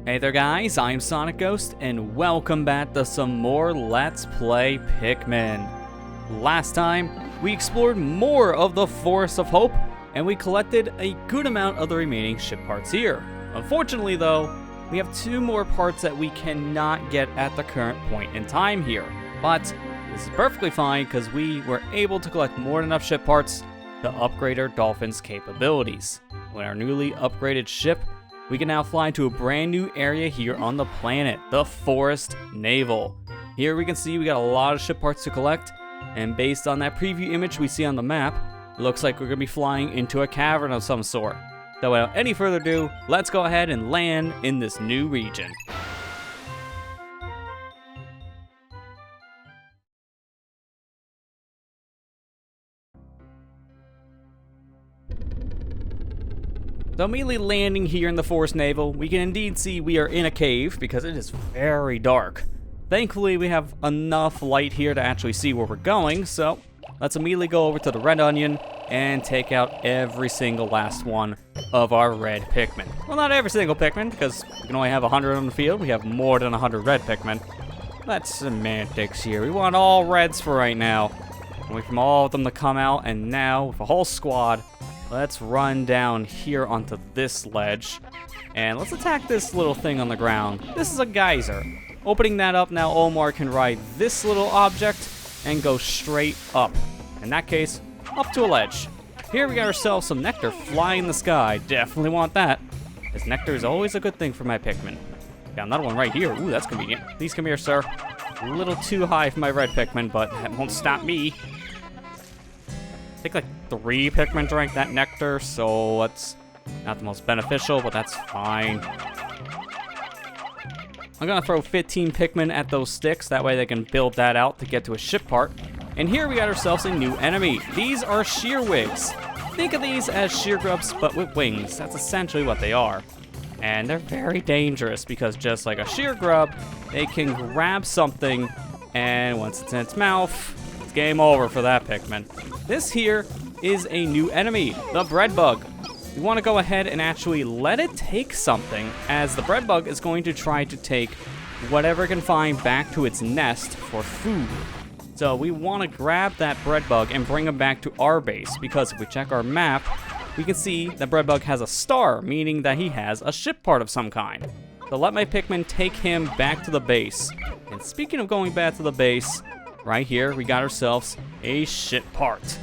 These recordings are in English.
Hey there guys, I'm SonicGhost, and welcome back to some more Let's Play Pikmin. Last time, we explored more of the Forest of Hope, and we collected a good amount of the remaining ship parts here. Unfortunately though, we have two more parts that we cannot get at the current point in time here. But this is perfectly fine because we were able to collect more than enough ship parts to upgrade our Dolphin's capabilities. With our newly upgraded ship, we can now fly to a brand new area here on the planet, the Forest Navel. Here we can see we got a lot of ship parts to collect, and based on that preview image we see on the map, it looks like we're going to be flying into a cavern of some sort. So without any further ado, let's go ahead and land in this new region. So immediately landing here in the Forest Navel, we can indeed see we are in a cave because it is very dark. Thankfully, we have enough light here to actually see where we're going, so let's immediately go over to the red onion and take out every single last one of our red Pikmin. Well, not every single Pikmin, because we can only have 100 on the field. We have more than 100 red Pikmin. That's semantics here. We want all reds for right now. We wait for all of them to come out, and now, with a whole squad, let's run down here onto this ledge, and let's attack this little thing on the ground. This is a geyser. Opening that up, now Omar can ride this little object and go straight up. In that case, up to a ledge. Here we got ourselves some nectar flying in the sky. Definitely want that, as nectar is always a good thing for my Pikmin. Got another one right here. Ooh, that's convenient. Please come here, sir. A little too high for my red Pikmin, but that won't stop me. I think like 3 Pikmin drank that nectar, so that's not the most beneficial, but that's fine. I'm gonna throw 15 Pikmin at those sticks, that way they can build that out to get to a ship part. And here we got ourselves a new enemy. These are shearwigs. Think of these as shear grubs, but with wings. That's essentially what they are. And they're very dangerous because just like a shear grub, they can grab something, and once it's in its mouth, it's game over for that Pikmin. This here is a new enemy, the bread bug. We want to go ahead and actually let it take something, as the bread bug is going to try to take whatever it can find back to its nest for food. So we want to grab that bread bug and bring him back to our base, because if we check our map, we can see that bread bug has a star, meaning that he has a ship part of some kind. So let my Pikmin take him back to the base. And speaking of going back to the base, right here we got ourselves a ship part.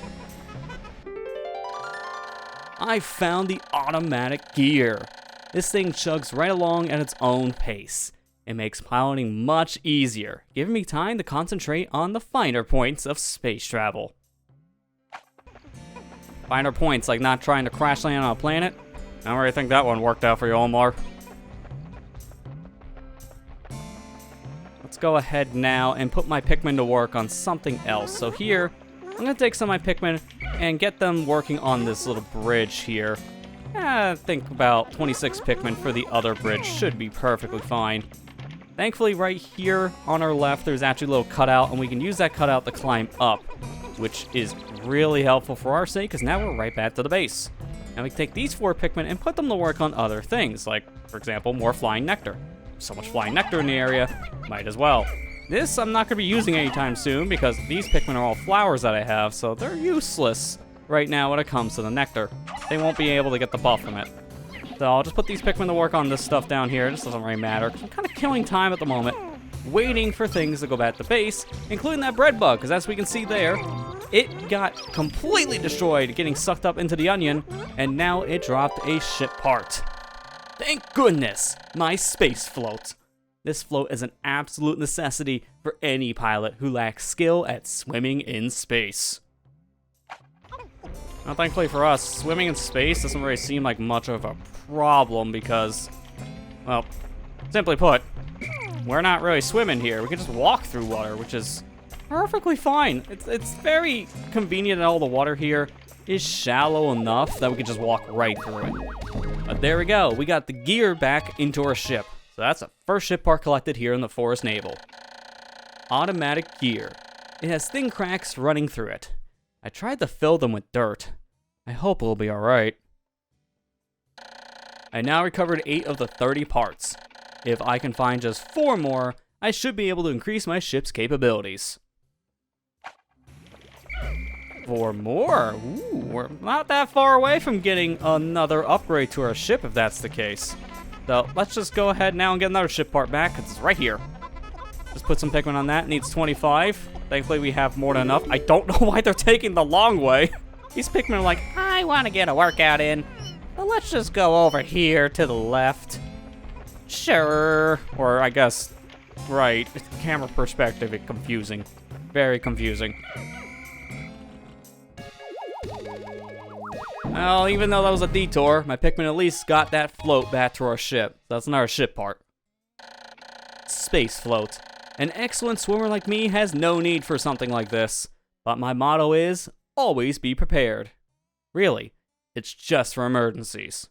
I found the automatic gear. This thing chugs right along at its own pace. It makes piloting much easier, giving me time to concentrate on the finer points of space travel. Finer points like not trying to crash land on a planet? I don't really think that one worked out for you, Omar. Let's go ahead now and put my Pikmin to work on something else. So here, I'm gonna take some of my Pikmin and get them working on this little bridge here. I think about 26 Pikmin for the other bridge should be perfectly fine. Thankfully, right here on our left, there's actually a little cutout, and we can use that cutout to climb up, which is really helpful for our sake, because now we're right back to the base. Now we can take these 4 Pikmin and put them to work on other things, like, for example, more flying nectar. So much flying nectar in the area, might as well. This I'm not going to be using anytime soon, because these Pikmin are all flowers that I have, so they're useless right now when it comes to the nectar. They won't be able to get the buff from it. So I'll just put these Pikmin to work on this stuff down here. This doesn't really matter, because I'm kind of killing time at the moment, waiting for things to go back to base, including that bread bug, because as we can see there, it got completely destroyed, getting sucked up into the onion, and now it dropped a ship part. Thank goodness, my space float. This float is an absolute necessity for any pilot who lacks skill at swimming in space. Now, thankfully for us, swimming in space doesn't really seem like much of a problem because, well, simply put, we're not really swimming here. We can just walk through water, which is perfectly fine. It's very convenient that all the water here is shallow enough that we can just walk right through it. But there we go. We got the gear back into our ship. So that's the first ship part collected here in the Forest Navel. Automatic gear. It has thin cracks running through it. I tried to fill them with dirt. I hope it'll be alright. I now recovered 8 of the 30 parts. If I can find just 4 more, I should be able to increase my ship's capabilities. 4 more? Ooh, we're not that far away from getting another upgrade to our ship if that's the case. So let's just go ahead now and get another ship part back, because it's right here. Just put some Pikmin on that. It needs 25. Thankfully, we have more than enough. I don't know why they're taking the long way. These Pikmin are like, I want to get a workout in. But let's just go over here to the left. Sure. Or I guess, right. Camera perspective, it's confusing. Very confusing. Well, even though that was a detour, my Pikmin at least got that float back to our ship. That's not our ship part. Space float. An excellent swimmer like me has no need for something like this. But my motto is, always be prepared. Really, it's just for emergencies.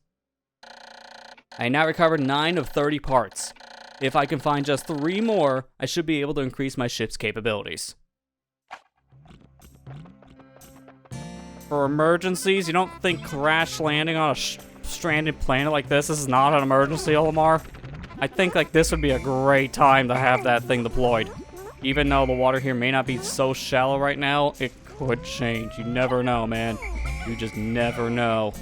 I now recovered 9 of 30 parts. If I can find just 3 more, I should be able to increase my ship's capabilities. For emergencies, you don't think crash landing on a stranded planet like this is not an emergency, Olimar? I think like this would be a great time to have that thing deployed. Even though the water here may not be so shallow right now, it could change. You never know, man. You just never know.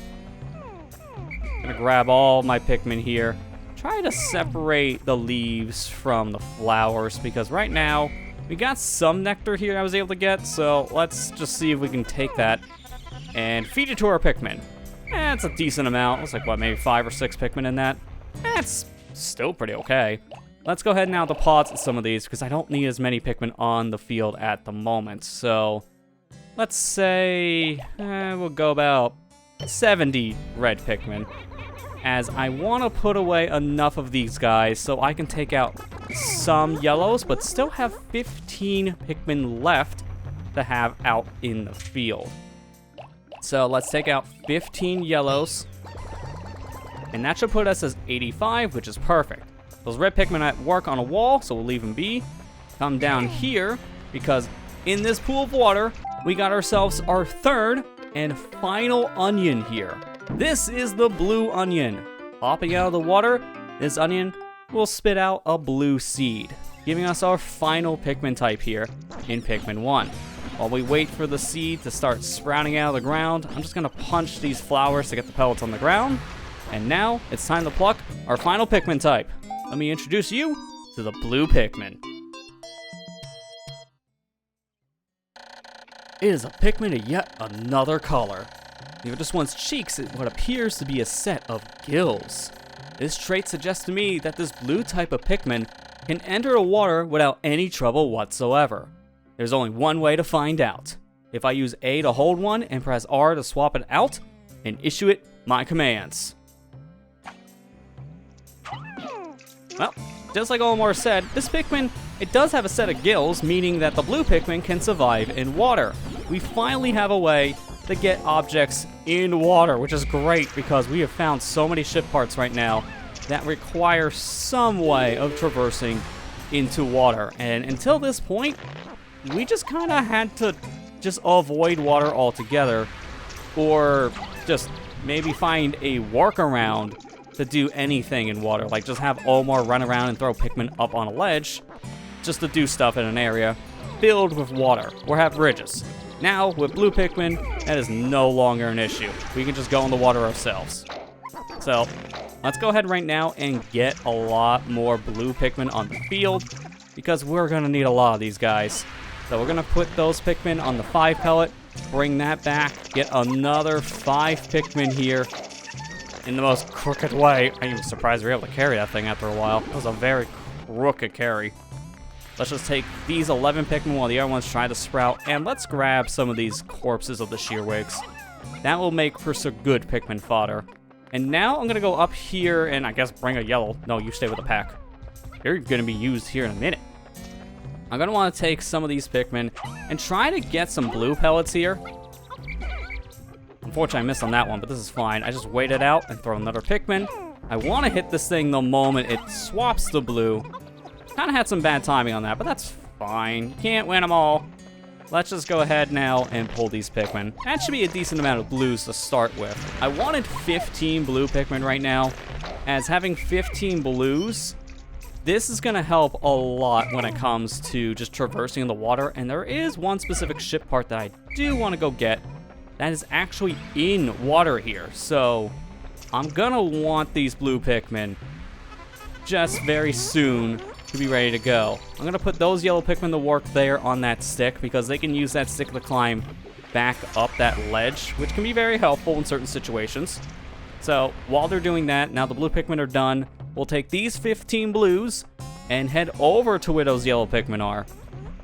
I'm gonna grab all my Pikmin here. Try to separate the leaves from the flowers, because right now, we got some nectar here I was able to get, so let's just see if we can take that and feed it to our Pikmin. It's a decent amount. Looks like, what, maybe 5 or 6 Pikmin in that? That's still pretty okay. Let's go ahead now deposit some of these, because I don't need as many Pikmin on the field at the moment. So, let's say we'll go about 70 red Pikmin, as I want to put away enough of these guys so I can take out some yellows, but still have 15 Pikmin left to have out in the field. So let's take out 15 yellows, and that should put us as 85, which is perfect. Those red Pikmin at work on a wall, so we'll leave them be. Come down here, because in this pool of water, we got ourselves our 3rd and final onion here. This is the blue onion. Popping out of the water, this onion will spit out a blue seed, giving us our final Pikmin type here in Pikmin 1. While we wait for the seed to start sprouting out of the ground, I'm just going to punch these flowers to get the pellets on the ground. And now, it's time to pluck our final Pikmin type. Let me introduce you to the blue Pikmin. It is a Pikmin of yet another color. Near this one's cheeks is what appears to be a set of gills. This trait suggests to me that this blue type of Pikmin can enter the water without any trouble whatsoever. There's only one way to find out. If I use A to hold one and press R to swap it out, and issue it my commands. Well, just like Olimar said, this Pikmin, it does have a set of gills, meaning that the blue Pikmin can survive in water. We finally have a way to get objects in water, which is great because we have found so many ship parts right now that require some way of traversing into water. And until this point, we just kind of had to just avoid water altogether, or just maybe find a workaround to do anything in water, like just have Olimar run around and throw Pikmin up on a ledge just to do stuff in an area filled with water, or have bridges. Now, with blue Pikmin, that is no longer an issue. We can just go in the water ourselves. So, let's go ahead right now and get a lot more blue Pikmin on the field, because we're going to need a lot of these guys. So we're going to put those Pikmin on the 5 pellet, bring that back, get another 5 Pikmin here in the most crooked way. I'm even surprised we were able to carry that thing after a while. It was a very crooked carry. Let's just take these 11 Pikmin while the other ones try to sprout, and let's grab some of these corpses of the shearwigs. That will make for some good Pikmin fodder. And now I'm going to go up here and I guess bring a yellow. No, you stay with the pack. You're going to be used here in a minute. I'm going to want to take some of these Pikmin and try to get some blue pellets here. Unfortunately, I missed on that one, but this is fine. I just wait it out and throw another Pikmin. I want to hit this thing the moment it swaps the blue. Kind of had some bad timing on that, but that's fine. You can't win them all. Let's just go ahead now and pull these Pikmin. That should be a decent amount of blues to start with. I wanted 15 blue Pikmin right now, as having 15 blues This is going to help a lot when it comes to just traversing the water, and there is one specific ship part that I do want to go get that is actually in water here. So I'm going to want these blue Pikmin just very soon to be ready to go. I'm going to put those yellow Pikmin to work there on that stick because they can use that stick to climb back up that ledge, which can be very helpful in certain situations. So while they're doing that, now the blue Pikmin are done, we'll take these 15 blues and head over to where those yellow Pikmin are.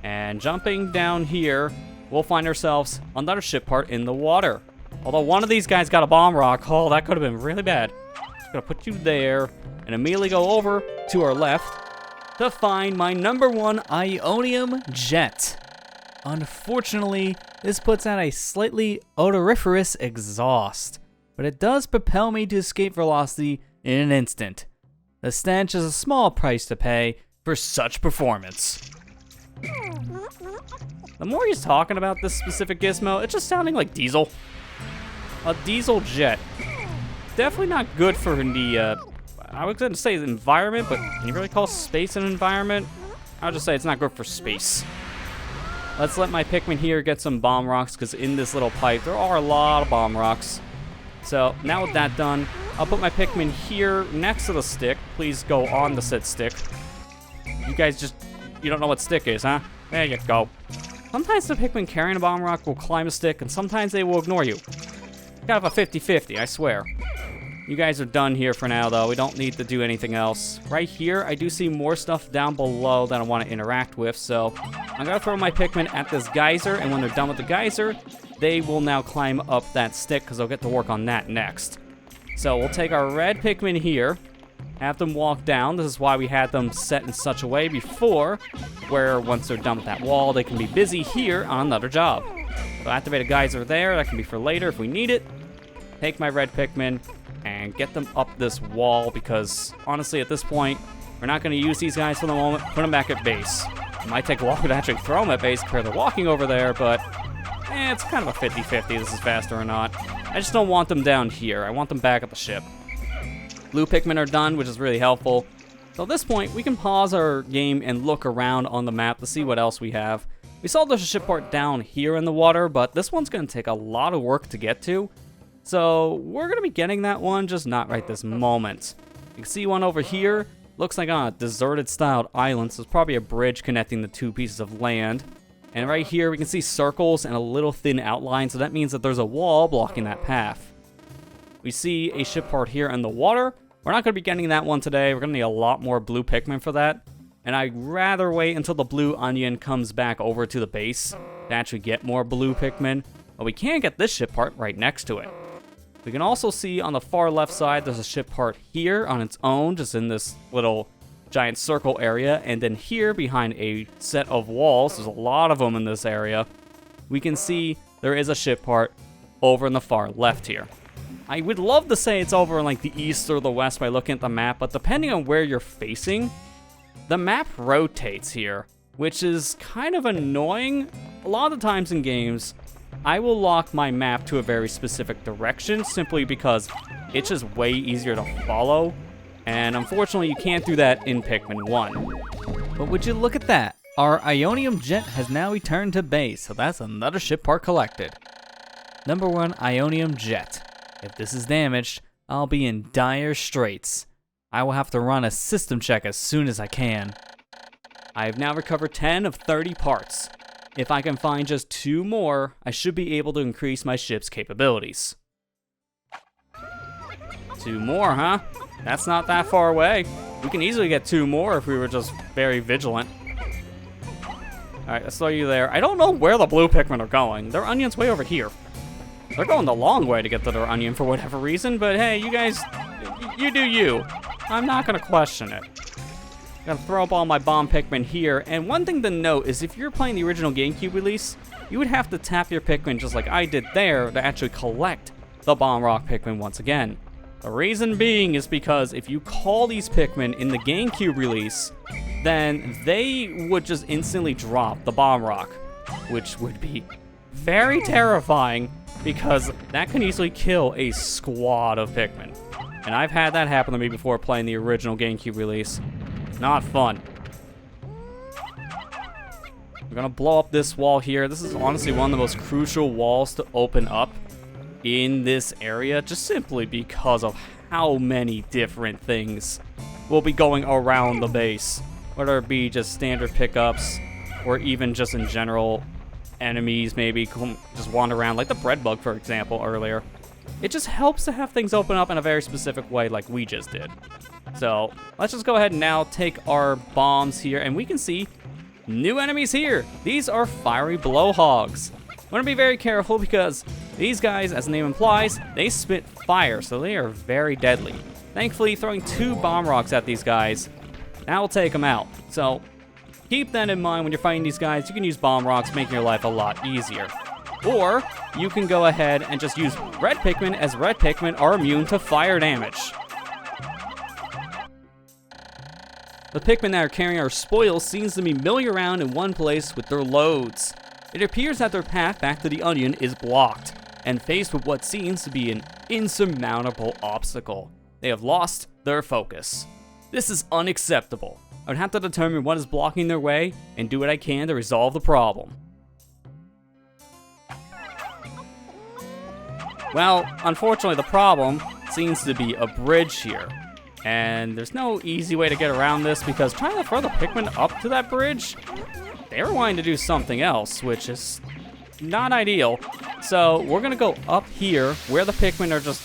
And jumping down here, we'll find ourselves another ship part in the water. Although one of these guys got a bomb rock, oh, that could have been really bad. Just gonna put you there and immediately go over to our left to find my #1 Ionium Jet. Unfortunately, this puts out a slightly odoriferous exhaust, but it does propel me to escape velocity in an instant. The stench is a small price to pay for such performance. The more he's talking about this specific gizmo, it's just sounding like diesel. A diesel jet. Definitely not good for the, I was going to say the environment, but can you really call space an environment? I'll just say it's not good for space. Let's let my Pikmin here get some bomb rocks, because in this little pipe, there are a lot of bomb rocks. So, now with that done, I'll put my Pikmin here next to the stick. Please go on the said stick. You guys just, you don't know what stick is, huh? There you go. Sometimes the Pikmin carrying a bomb rock will climb a stick, and sometimes they will ignore you. Kind of a 50-50, I swear. You guys are done here for now, though. We don't need to do anything else. Right here, I do see more stuff down below that I want to interact with, so I'm going to throw my Pikmin at this geyser, and when they're done with the geyser, they will now climb up that stick, because they'll get to work on that next. So we'll take our red Pikmin here, have them walk down. This is why we had them set in such a way before, where once they're done with that wall, they can be busy here on another job. So activate a geyser there. That can be for later if we need it. Take my red Pikmin and get them up this wall, because honestly at this point we're not going to use these guys for the moment. Put them back at base. It might take a while to actually throw them at base because they're walking over there, but it's kind of a 50-50 this is faster or not. I just don't want them down here. I want them back at the ship. Blue Pikmin are done, which is really helpful. So at this point we can pause our game and look around on the map to see what else we have. We saw there's a ship part down here in the water, but this one's going to take a lot of work to get to. So we're going to be getting that one, just not right this moment. You can see one over here. Looks like on a deserted styled island, so it's probably a bridge connecting the two pieces of land. And right here we can see circles and a little thin outline, so that means that there's a wall blocking that path. We see a ship part here in the water. We're not going to be getting that one today. We're going to need a lot more blue Pikmin for that. And I'd rather wait until the blue onion comes back over to the base to actually get more blue Pikmin. But we can get this ship part right next to it. We can also see on the far left side, there's a ship part here on its own, just in this little giant circle area. And then here behind a set of walls, there's a lot of them in this area, we can see there is a ship part over in the far left here. I would love to say it's over in like the east or the west by looking at the map, but depending on where you're facing, the map rotates here, which is kind of annoying. A lot of the times in games, I will lock my map to a very specific direction simply because it's just way easier to follow. And unfortunately, you can't do that in Pikmin 1. But would you look at that? Our Ionium Jet has now returned to base, so that's another ship part collected. #1 Ionium Jet. If this is damaged, I'll be in dire straits. I will have to run a system check as soon as I can. I have now recovered 10 of 30 parts. If I can find just 2 more, I should be able to increase my ship's capabilities. 2 more, huh? That's not that far away. We can easily get 2 more if we were just very vigilant. Alright, let's throw you there. I don't know where the blue Pikmin are going. Their onion's way over here. They're going the long way to get to their onion for whatever reason, but hey, you guys, you do you. I'm not gonna question it. Gotta throw up all my bomb Pikmin here, and one thing to note is if you're playing the original GameCube release, you would have to tap your Pikmin just like I did there to actually collect the bomb rock Pikmin once again. The reason being is because if you call these Pikmin in the GameCube release, then they would just instantly drop the bomb rock, which would be very terrifying because that can easily kill a squad of Pikmin. And I've had that happen to me before playing the original GameCube release. Not fun. We're gonna blow up this wall here. This is honestly one of the most crucial walls to open up in this area, just simply because of how many different things will be going around the base. Whether it be just standard pickups, or even just in general, enemies maybe just wander around, like the bread bug, for example, earlier. It just helps to have things open up in a very specific way like we just did. So, let's just go ahead and now take our bombs here, and we can see new enemies here. These are fiery blowhogs. Want to be very careful because these guys, as the name implies, they spit fire, so they are very deadly. Thankfully, throwing 2 bomb rocks at these guys, that will take them out. So, keep that in mind when you're fighting these guys. You can use bomb rocks, making your life a lot easier. Or, you can go ahead and just use red Pikmin, as red Pikmin are immune to fire damage. The Pikmin that are carrying our spoils seems to be milling around in one place with their loads. It appears that their path back to the onion is blocked, and faced with what seems to be an insurmountable obstacle. They have lost their focus. This is unacceptable. I would have to determine what is blocking their way and do what I can to resolve the problem. Well, unfortunately, the problem seems to be a bridge here. And there's no easy way to get around this because trying to throw the Pikmin up to that bridge, they were wanting to do something else, which is not ideal. So we're going to go up here where the Pikmin are just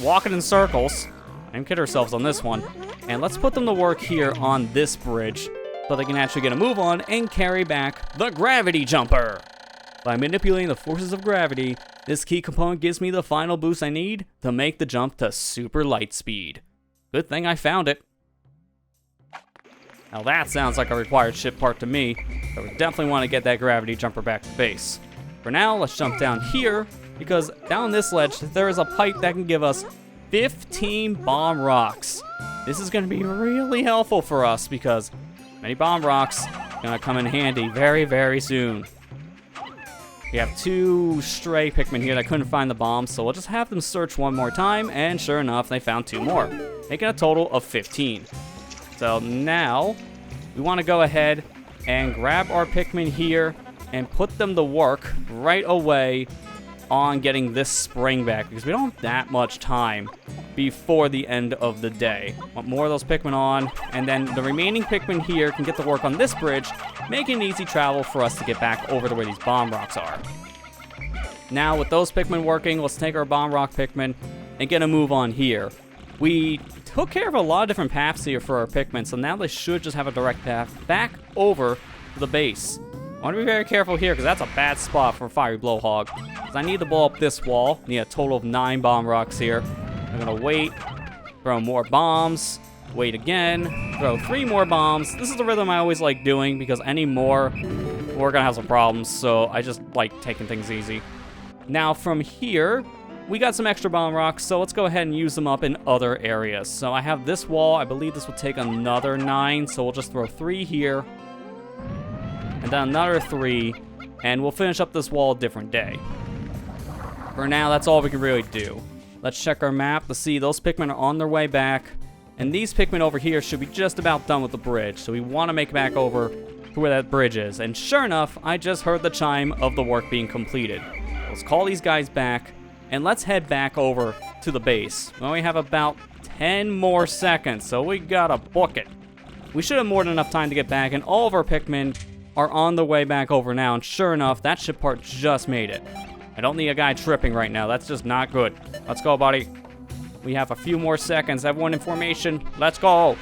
walking in circles. And kid ourselves on this one. And let's put them to work here on this bridge so they can actually get a move on and carry back the gravity jumper. By manipulating the forces of gravity, this key component gives me the final boost I need to make the jump to super light speed. Good thing I found it. Now that sounds like a required ship part to me, but we definitely want to get that gravity jumper back to base. For now, let's jump down here, because down this ledge, there is a pipe that can give us 15 bomb rocks. This is going to be really helpful for us, because many bomb rocks are going to come in handy very, very soon. We have 2 stray Pikmin here that couldn't find the bombs, so we'll just have them search one more time, and sure enough, they found 2 more, making a total of 15. So now, we want to go ahead and grab our Pikmin here and put them to work right away on getting this spring back, because we don't have that much time before the end of the day. Want more of those Pikmin on, and then the remaining Pikmin here can get to work on this bridge, making an easy travel for us to get back over to where these bomb rocks are. Now, with those Pikmin working, let's take our bomb rock Pikmin and get a move on here. We took care of a lot of different paths here for our Pikmin, so now they should just have a direct path back over to the base. I want to be very careful here, because that's a bad spot for a fiery blowhog. Because I need to blow up this wall. Need a total of 9 bomb rocks here. I'm going to wait, throw more bombs, wait again, throw 3 more bombs. This is the rhythm I always like doing, because any more, we're going to have some problems. So I just like taking things easy. Now from here, we got some extra bomb rocks, so let's go ahead and use them up in other areas. So I have this wall. I believe this will take another 9, so we'll just throw 3 here. And then another 3, and we'll finish up this wall a different day. For now, that's all we can really do. Let's check our map to see those Pikmin are on their way back, and these Pikmin over here should be just about done with the bridge, so we want to make it back over to where that bridge is. And sure enough, I just heard the chime of the work being completed. Let's call these guys back, and let's head back over to the base. We only have about 10 more seconds, so we gotta book it. We should have more than enough time to get back, and all of our Pikmin are on the way back over now, and sure enough, that ship part just made it. I don't need a guy tripping right now. That's just not good. Let's go, buddy. We have a few more seconds. Everyone in formation. Let's go.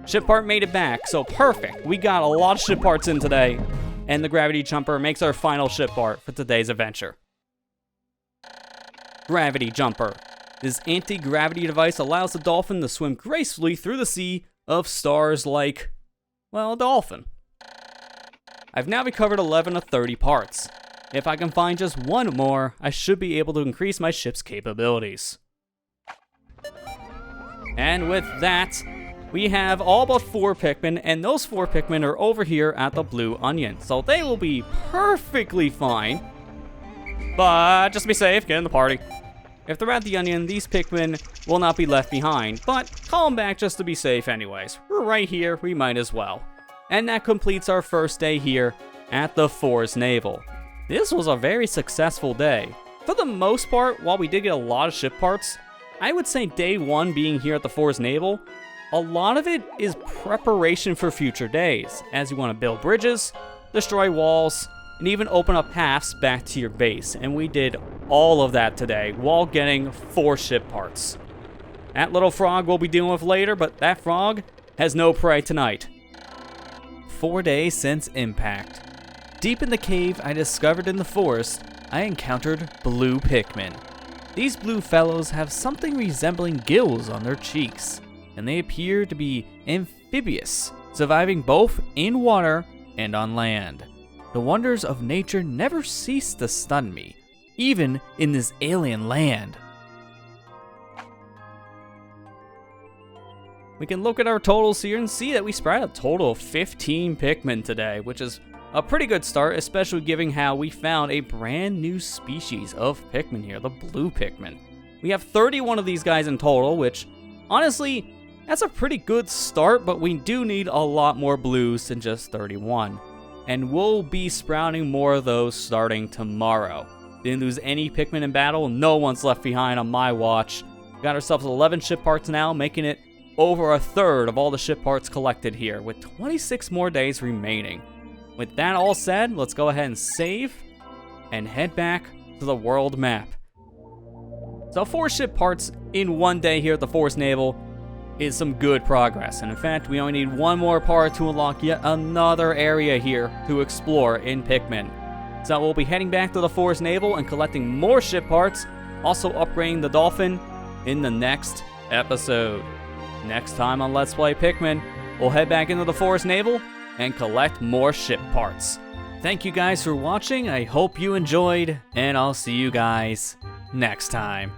Ship part made it back, so perfect. We got a lot of ship parts in today, and the gravity jumper makes our final ship part for today's adventure. Gravity jumper. This anti-gravity device allows the dolphin to swim gracefully through the sea of stars like, well, a dolphin. I've now recovered 11 of 30 parts. If I can find just 1 more, I should be able to increase my ship's capabilities. And with that, we have all but 4 Pikmin, and those 4 Pikmin are over here at the Blue Onion. So they will be perfectly fine. But just to be safe, get in the party. If they're at the onion, these Pikmin will not be left behind, but call them back just to be safe anyways. We're right here, we might as well. And that completes our first day here at the Forest Navel. This was a very successful day. For the most part, while we did get a lot of ship parts, I would say day 1 being here at the Forest Navel, a lot of it is preparation for future days, as you want to build bridges, destroy walls, and even open up paths back to your base. And we did all of that today while getting 4 ship parts. That little frog we'll be dealing with later, but that frog has no prey tonight. 4 days since impact. Deep in the cave I discovered in the forest, I encountered blue Pikmin. These blue fellows have something resembling gills on their cheeks, and they appear to be amphibious, surviving both in water and on land. The wonders of nature never cease to stun me, even in this alien land. We can look at our totals here and see that we spread a total of 15 Pikmin today, which is a pretty good start, especially given how we found a brand new species of Pikmin here, the blue Pikmin. We have 31 of these guys in total, which, honestly, that's a pretty good start, but we do need a lot more blues than just 31. And we'll be sprouting more of those starting tomorrow. Didn't lose any Pikmin in battle, no one's left behind on my watch. Got ourselves 11 ship parts now, making it over a third of all the ship parts collected here, with 26 more days remaining. With that all said, let's go ahead and save and head back to the world map. So 4 ship parts in 1 day here at the Forest Navel is some good progress. And in fact, we only need 1 more part to unlock yet another area here to explore in Pikmin. So we'll be heading back to the Forest Navel and collecting more ship parts, also upgrading the Dolphin in the next episode. Next time on Let's Play Pikmin, we'll head back into the Forest Navel and collect more ship parts. Thank you guys for watching, I hope you enjoyed, and I'll see you guys next time.